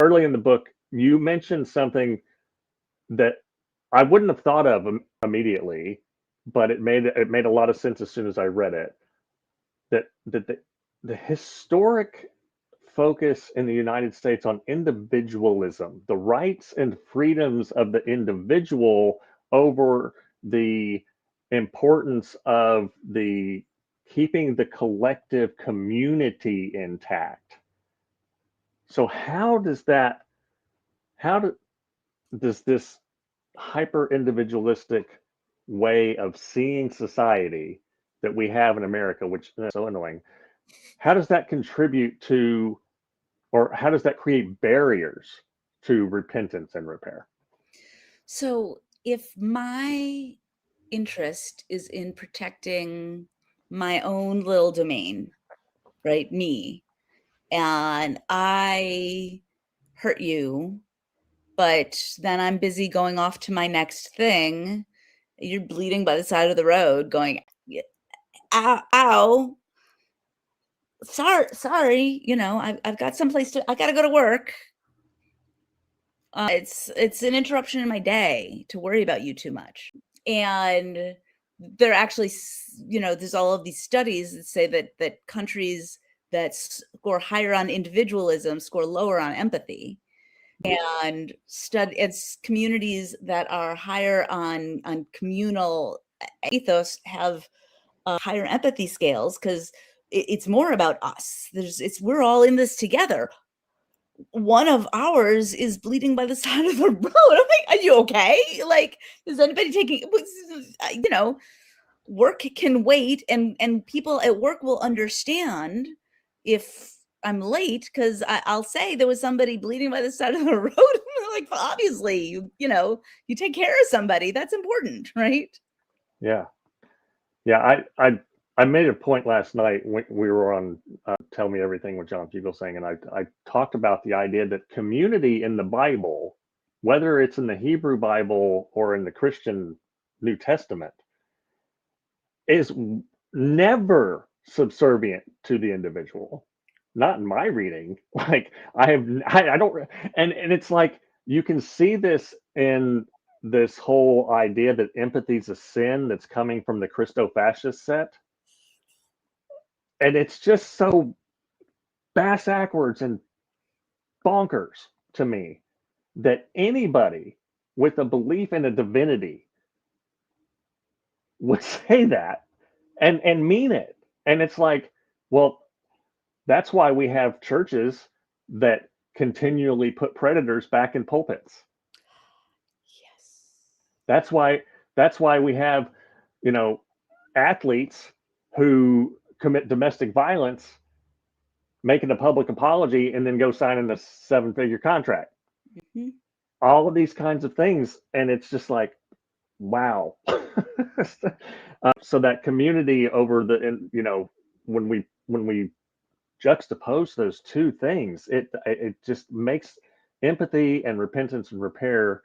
early in the book, you mentioned something that I wouldn't have thought of immediately, but it made a lot of sense as soon as I read it. That the historic focus in the United States on individualism, the rights and freedoms of the individual over the importance of the keeping the collective community intact. So does this hyper individualistic way of seeing society that we have in America, which is so annoying, how does that contribute to, or how does that create barriers to repentance and repair? So if my interest is in protecting my own little domain, right, me, and I hurt you, but then I'm busy going off to my next thing, you're bleeding by the side of the road going, ow, ow, sorry, I've got someplace I got to go to work. It's an interruption in my day to worry about you too much. And there actually, there's all of these studies that say that countries that score higher on individualism score lower on empathy, and it's communities that are higher on communal ethos have higher empathy scales, because it's more about us. We're all in this together. One of ours is bleeding by the side of the road. I'm like, are you okay? Like, is anybody taking, work can wait, and people at work will understand if I'm late, because I'll say there was somebody bleeding by the side of the road. Like, obviously, you take care of somebody. That's important, right? Yeah. I made a point last night when we were on Tell Me Everything with John Fugelsang, and I talked about the idea that community in the Bible, whether it's in the Hebrew Bible or in the Christian New Testament, is never subservient to the individual. Not in my reading. Like, I don't, and it's like you can see this in this whole idea that empathy is a sin that's coming from the Christo-fascist set. And it's just so bass backwards and bonkers to me that anybody with a belief in a divinity would say that and mean it. And it's like, well, that's why we have churches that continually put predators back in pulpits. Yes. That's why we have, athletes who commit domestic violence making a public apology and then go signing a 7-figure contract. Mm-hmm. All of these kinds of things, and it's just like, wow. So that community over when we juxtapose those two things, it just makes empathy and repentance and repair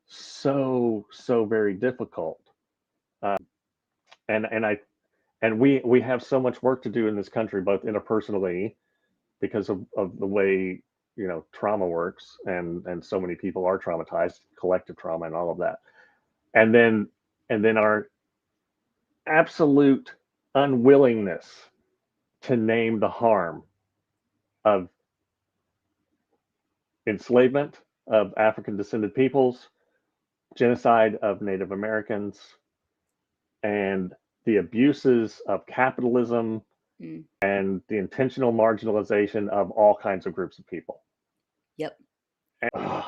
so very difficult. And we have so much work to do in this country, both interpersonally, because of the way trauma works, and so many people are traumatized, collective trauma and all of that, and then our absolute unwillingness to name the harm of enslavement of African descended peoples, genocide of Native Americans, and the abuses of capitalism and the intentional marginalization of all kinds of groups of people. Yep. And,